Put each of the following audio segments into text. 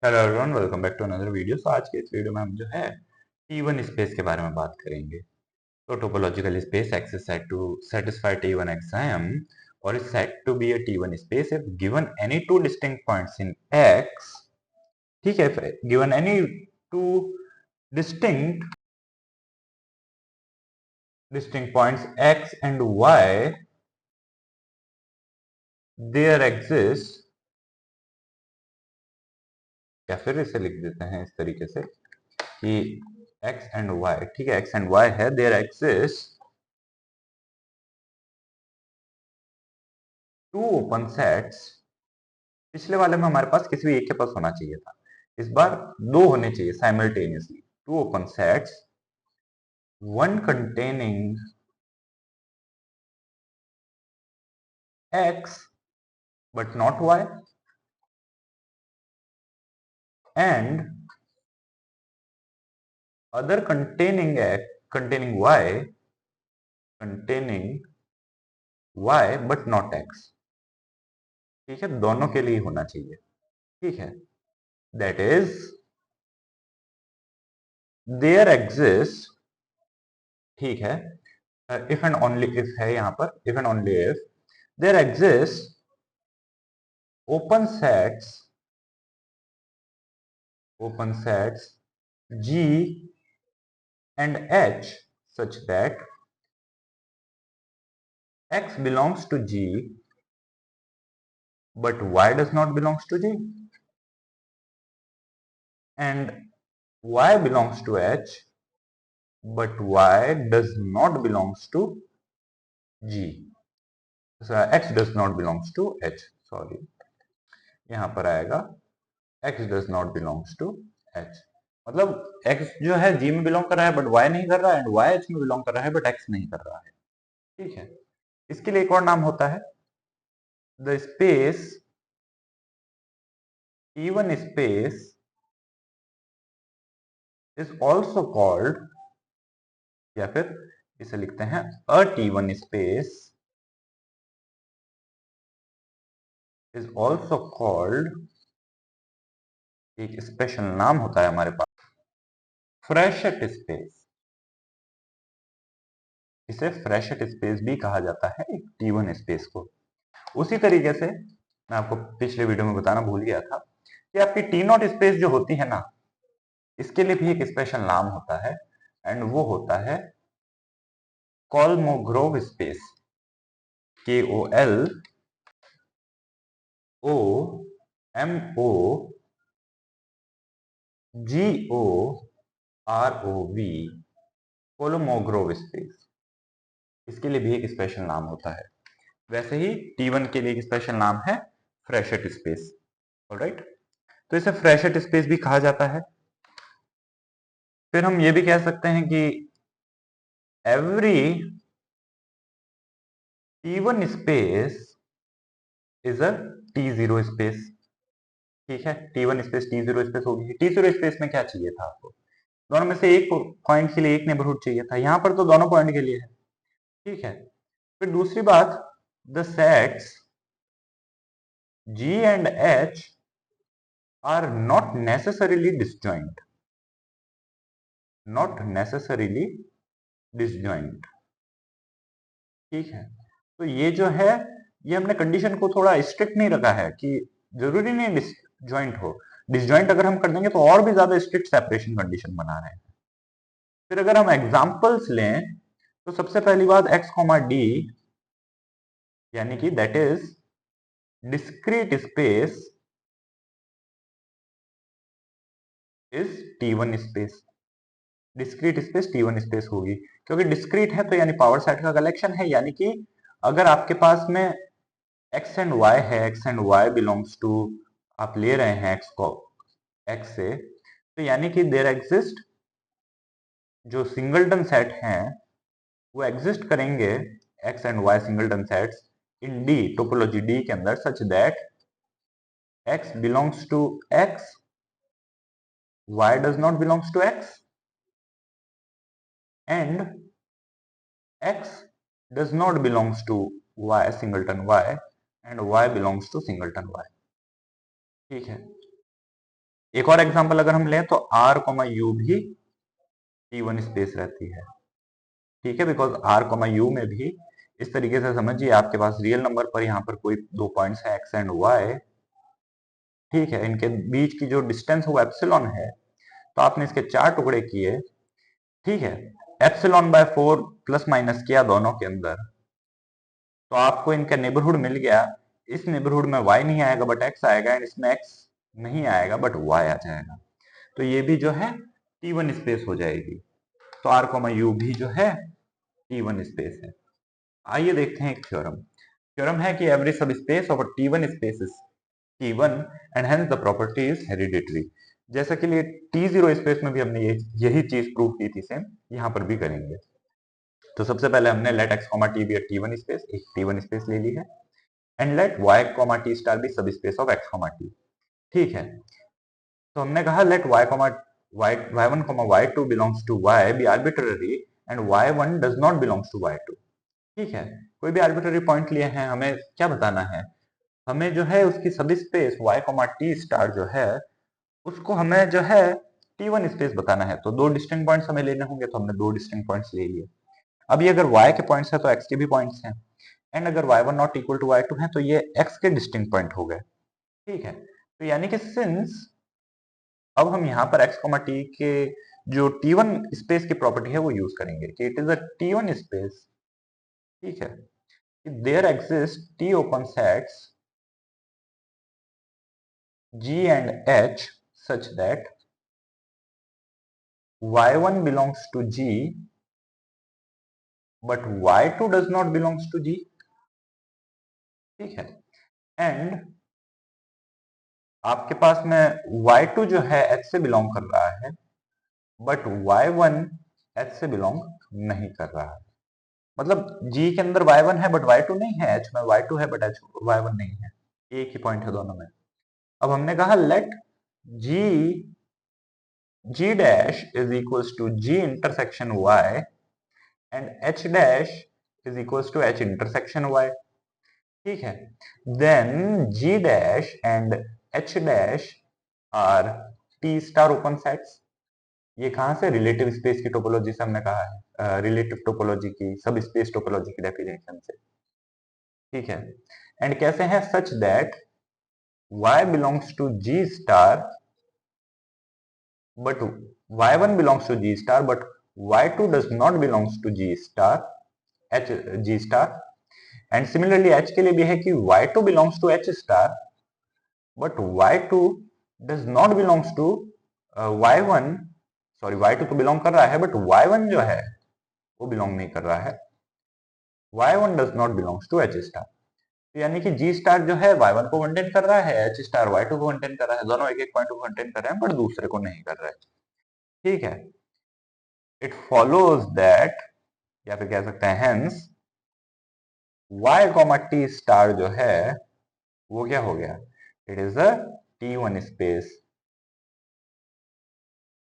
Hello everyone, welcome back to another video. आज के इस वीडियो में हम जो है T1 स्पेस के बारे में बात करेंगे। तो topological space X is said to satisfy T1 axiom or is said to be a T1 space if given any two distinct points in X। ठीक है, given any two distinct points X and Y, there exists, या फिर इसे लिख देते हैं इस तरीके से कि X एंड Y, ठीक है, X एंड Y है, there exist two open sets. पिछले वाले में हमारे पास किसी भी एक के पास होना चाहिए था, इस बार दो होने चाहिए simultaneously. Two open sets, one containing X but not Y and other containing Y but not X। ठीक है, दोनों के लिए होना चाहिए। ठीक है, दैट इज देयर एग्जिस्ट, ठीक है, इफ एंड ओनली इफ है यहाँ पर, if and only if there exist open sets G and H such that X belongs to G but Y does not belongs to G and Y belongs to H but Y does not belongs to G, so X does not belongs to H, sorry, यहाँ पर आएगा X does not belongs to H। मतलब X जो है G में belong कर रहा है बट Y नहीं कर रहा है, एंड Y H में बिलोंग कर रहा है बट X नहीं कर रहा है। ठीक है, इसके लिए एक और नाम होता है the space T1 space is also called, या फिर इसे लिखते हैं अ T1 space is also called, एक स्पेशल नाम होता है हमारे पास फ्रेशेट स्पेस। इसे फ्रेशेट स्पेस भी कहा जाता है एक T1 स्पेस को। उसी तरीके से मैं आपको पिछले वीडियो में बताना भूल गया था कि आपकी टी नॉट स्पेस जो होती है ना, इसके लिए भी एक स्पेशल नाम होता है एंड वो होता है कोलमोग्रोव स्पेस, KOLMOGROV, कोलोमोग्रोव स्पेस, इसके लिए भी एक स्पेशल नाम होता है। वैसे ही T1 के लिए एक स्पेशल नाम है फ्रेशेट स्पेस। ऑलराइट, तो इसे फ्रेशेट स्पेस भी कहा जाता है। फिर हम ये भी कह सकते हैं कि every T1 space is a T0 space. ठीक है, T1 स्पेस T0 स्पेस होगी। T0 स्पेस में क्या चाहिए था आपको? दोनों में से एक पॉइंट के लिए एक नेबरहुड चाहिए था, यहां पर तो दोनों पॉइंट के लिए है। ठीक है, फिर दूसरी बात, the sets G and H are not necessarily disjoint, not necessarily disjoint। ठीक है, तो ये जो है, ये हमने कंडीशन को थोड़ा स्ट्रिक्ट नहीं रखा है कि जरूरी नहीं डिसजॉइंट हो। डिसजॉइंट अगर हम कर देंगे तो और भी ज्यादा स्ट्रिक्ट सेपरेशन कंडीशन बना रहे हैं। फिर अगर हम एग्जांपल्स लें तो सबसे पहली बात x, d, यानी कि that is discrete space is T1 space. Discrete space T1 space होगी, क्योंकि डिस्क्रीट है तो यानी पावर सेट का कलेक्शन है, यानी कि अगर आपके पास में x एंड y है, x and y belongs to, आप ले रहे हैं x को x से, तो यानी कि देयर एग्जिस्ट, जो सिंगलटन सेट हैं वो एग्जिस्ट करेंगे, x and y singleton sets in D, topology D के अंदर, such that x belongs to x, y does not belongs to x and x does not belongs to y singleton y and y belongs to singleton y। ठीक है, एक और example अगर हम लें तो r, u भी T1 स्पेस रहती है, ठीक है, बिकॉज r, u में भी इस तरीके से समझिए, आपके पास रियल नंबर पर यहाँ पर कोई दो पॉइंट्स है x एंड y, ठीक है, इनके बीच की जो डिस्टेंस वो एप्सिलॉन है, तो आपने इसके 4 टुकड़े किए, ठीक है, एप्सिलॉन बाय 4 प्लस माइनस किया दोनों के अंदर, तो आपको इनका नेबरहुड मिल गया। इस नेबरहुड में y नहीं आएगा बट x आएगा, एंड इसमें x नहीं आएगा बट y आ जाएगा, तो ये भी जो है T1 स्पेस हो जाएगी। तो r, u भी जो है T1 स्पेस है। आइए देखते हैं एक थ्योरम। थ्योरम है कि एवरी सब space of T1 space is T1 and hence the property is hereditary. जैसा कि लिए T0 स्पेस में भी हमने यही चीज प्रूव की थी, सेम यहाँ पर भी करेंगे। तो सबसे पहले हमने let x, t be T1 space, एक T1 स्पेस ले ली है, and let y, t star be sub space of x, t, ठीक है। तो हमने कहा let y1, y2 belongs to y be arbitrary and y1 does not belongs to y2, ठीक है। कोई भी आर्बिट्ररी पॉइंट लिए हैं, हमें क्या बताना है, हमें जो है उसकी सब स्पेस y, t स्टार जो है उसको हमें जो है T1 स्पेस बताना है। तो दो डिस्टिंक्ट पॉइंट्स हमें लेने होंगे, तो हमने दो डिस्टिंक्ट पॉइंट्स ले लिए। अब ये अगर y के पॉइंट्स है तो x के भी पॉइंट्स हैं, एंड अगर y1 not equal to y2 है तो ये x के डिस्टिंक्ट पॉइंट हो गए, ठीक है। तो यानी कि सिंस अब हम यहाँ पर x, t के जो T1 स्पेस की प्रॉपर्टी है वो यूज करेंगे कि it is a T1 space, ठीक है, there exist T open sets G and H such that y1 belongs to G but y2 does not belongs to G, ठीक है। एंड आपके पास में y2 जो है h से बिलोंग कर रहा है बट y1 h से बिलोंग नहीं कर रहा है। मतलब G के अंदर y1 है बट y2 नहीं है, h में y2 है बट h y1 नहीं है, एक ही पॉइंट है दोनों में। अब हमने कहा let G dash is equals to G intersection y and h dash is equals to h intersection y, ठीक है। Then G dash and H dash are T star open sets. ये कहां से, रिलेटिव स्पेस की topology से हमने कहा है, रिलेटिव टोपोलॉजी की, सब स्पेस टोपोलॉजी की डेफिनेशन से, ठीक है। एंड कैसे हैं, such that y belongs to G star but y1 belongs to G star but y2 does not belongs to G star, H G star, and similarly H के लिए भी है कि y2 belongs to H star but y2 does not belongs to y1, sorry y2 तो belong कर रहा है but y1 जो है वो बिलोंग नहीं कर रहा है, y1 does not belongs to H star। तो यानी कि G स्टार जो है y1 को कंटेन कर रहा है, H स्टार y2 को कंटेन कर रहा है, दोनों एक एक पॉइंट को कंटेन कर रहे हैं बट दूसरे को नहीं कर रहे हैं, ठीक है। इट फॉलोज दैट, या फिर कह सकते हैं हेंस y, t स्टार जो है वो क्या हो गया, it is a T1 space,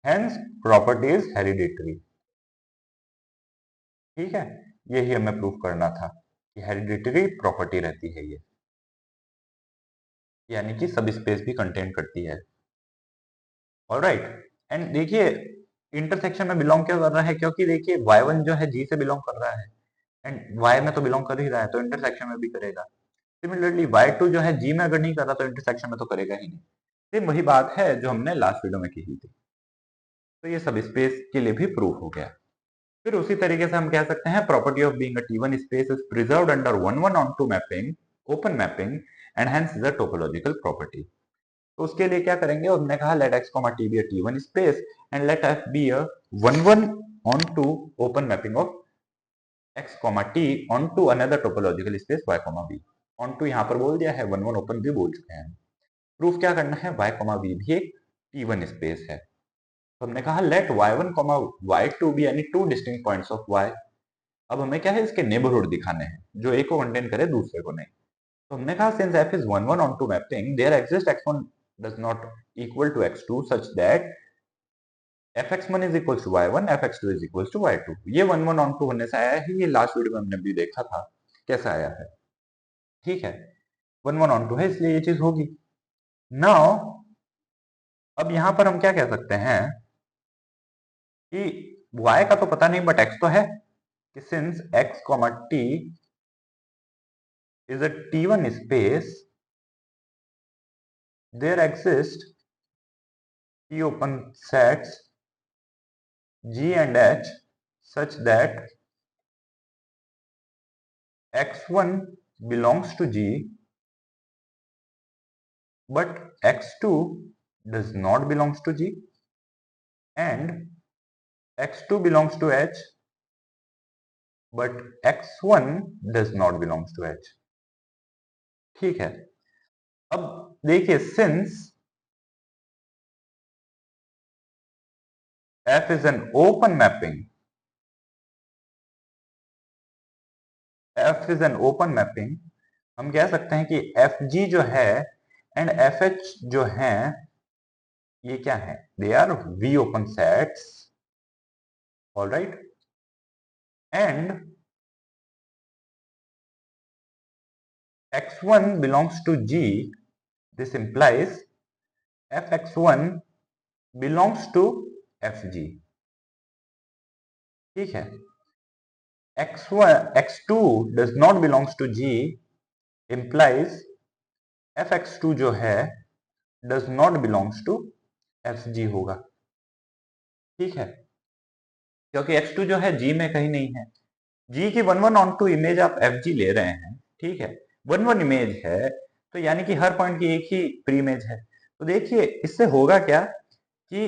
hence property is hereditary, ठीक है। यही हमें प्रूफ करना था कि हेरिडिटरी प्रॉपर्टी रहती है ये, यानी कि सब स्पेस भी कंटेन करती है, ऑलराइट। एंड देखिए इंटरसेक्शन में बिलोंग क्या कर रहा है, क्योंकि देखिए y1 जो है G से बिलोंग कर रहा है एंड y में तो बिलोंग कर ही रहा है, तो इंटरसेक्शन में भी करेगा। सिमिलरली y2 जो है G में अगर नहीं कर रहा तो इंटरसेक्शन में तो करेगा ही नहीं। सेम वही बात है जो हमने लास्ट वीडियो में की थी। तो ये सब स्पेस के लिए भी प्रूफ हो गया। फिर उसी तरीके से हम कह सकते हैं property of being a T1 space is preserved under 1-1-on-2 mapping, open mapping, and hence is a topological property. तो उसके लिए क्या करेंगे, हमने कहा let x, t be a T1 space and let f be a 1-1-on-2 open mapping of x, t onto another topological space y, b। onto यहाँ पर बोल दिया है, 1-1 ओपन भी बोल चुके हैं। प्रूफ क्या करना है, y, b भी एक T1 स्पेस है। तो हमने कहा लेट y1, y2 भी यानी two distinct points of y। अब हमें क्या है, इसके नेबरहुड दिखाने हैं जो एक को कंटेन करे दूसरे को नहीं। तो हमने कहा since f is 1-1-on-2 mapping there exist x1 does not equal to x2 such that fx1 is equals to y1, fx2 is equals to y2। ये 1-1-on-2 होने से आया है, ये लास्ट वीडियो में हमने भी देखा था कैसा आया है, ठीक है। 1-1-on-2 है इसलिए ये चीज होगी। नाउ अब यहां पर हम क्या कह सकते हैं कि y का तो पता नहीं बट x तो है, कि since x, t is a T1 space, there exist T open sets G and H such that x1 belongs to G but x2 does not belongs to G and x2 belongs to H but x1 does not belongs to H। ठीक है, अब देखिए since F is an open mapping, F is an open mapping, हम कह सकते हैं कि FG जो है एंड FH जो है ये क्या है, they are V open sets, alright, and x1 belongs to G, this implies fx1 belongs to fg। ठीक है, x2 does not belongs to G implies fx2 जो है does not belongs to fg होगा। ठीक है, क्योंकि x2 जो है G में कहीं नहीं है, G की 1 1 ऑन टू इमेज आप fg ले रहे हैं, ठीक है, 1 1 इमेज है तो यानी कि हर पॉइंट की एक ही प्री इमेज है। तो देखिए इससे होगा क्या कि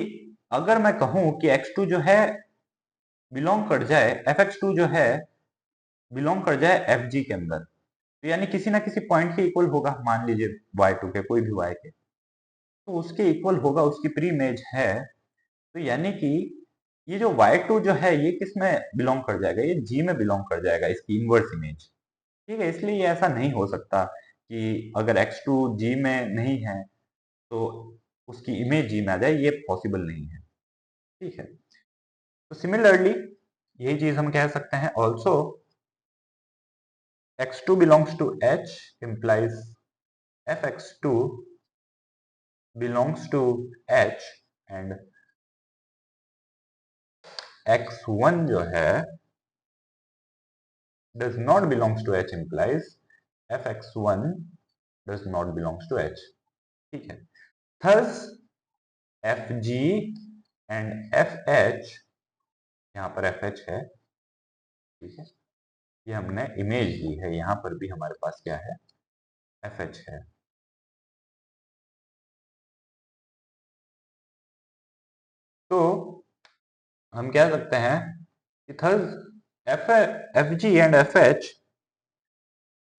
अगर मैं कहूं कि x2 जो है बिलोंग कर जाए, fx2 जो है बिलोंग कर जाए fg के अंदर, तो यानी किसी ना किसी पॉइंट के इक्वल होगा, मान लीजिए y2 के, कोई भी y के, तो उसके इक्वल होगा, उसकी प्री इमेज है, तो यानी कि ये जो y2 जो है ये किस में बिलोंग कर जाएगा, ये g में बिलोंग कर जाएगा, इसकी इनवर्स इमेज। ठीक है, इसलिए ये ऐसा नहीं हो सकता कि अगर x2 g में नहीं है तो उसकी इमेज g में आ जाए, ये पॉसिबल नहीं है। ठीक है, तो सिमिलरली यही चीज हम कह सकते हैं also x2 belongs to H implies fx2 belongs to H and x1 जो है does not belongs to H implies fx1 does not belongs to H। ठीक है, thus fg and fh, यहाँ पर fh है, ठीक है, ये हमने इमेज ली है, यहाँ पर भी हमारे पास क्या है, fh है। तो हम कह सकते हैं कि thus fg and fh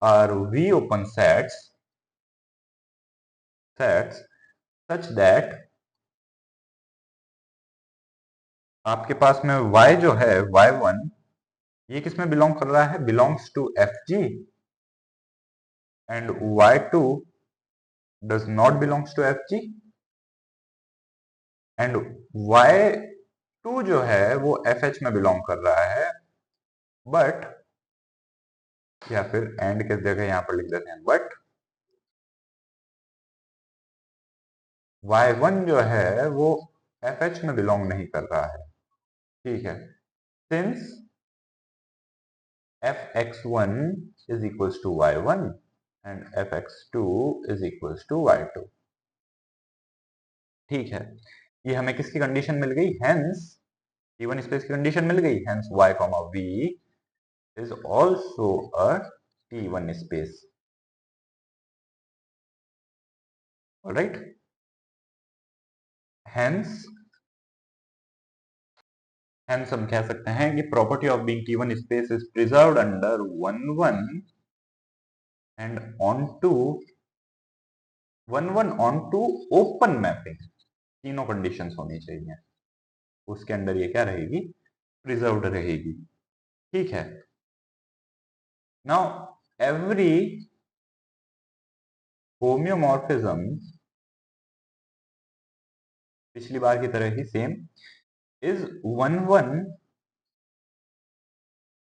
are V open sets such that आपके पास में y जो है y1 ये किस में बिलोंग कर रहा है, belongs to fg and y2 does not belongs to fg and y2 जो है वो fh में बिलोंग कर रहा है, बट, या फिर एंड किस जगह यहां पर लिख देते हैं, बट y1 जो है वो fh में बिलोंग नहीं कर रहा है। ठीक है, since fx1 is equals to y1 and fx2 is equals to y2। ठीक है, ये हमें किसकी कंडीशन मिल गई, हेंस T1 स्पेस की कंडीशन मिल गई, hence y, v is also a T1 space. Alright, hence hence हम कह सकते हैं कि property of being T1 space is preserved under 1 1 and on to 1 1 on to open mapping, तीनों कंडीशंस होनी चाहिए, उसके अंदर ये क्या रहेगी, प्रिजर्व्ड रहेगी। ठीक है, नाउ एवरी होम्योमॉर्फिज्म पिछली बार की तरह ही same is 1 1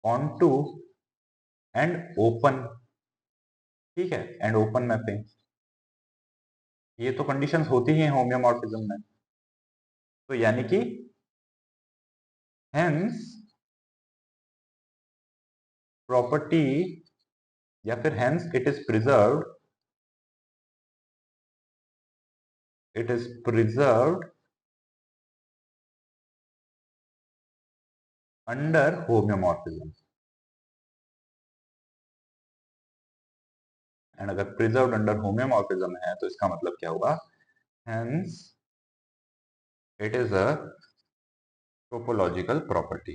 on two and open. ठीक है, एंड ओपन मैपिंग, ये तो कंडीशंस होती ही हैं होम्योमॉर्फिज्म में। तो यानी कि हेंस प्रॉपर्टी या फिर hence it is preserved under homeomorphism. And अगर प्रिजर्व्ड अंडर होम्योमॉर्फिज्म है तो इसका मतलब क्या होगा, hence it is a topological property.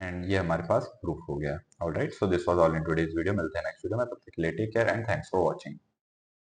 And ये हमारे पास प्रूफ हो गया। Alright, so this was all in today's video. मिलते हैं नेक्स्ट वीडियो में, तब तक के लिए take care and thanks for watching.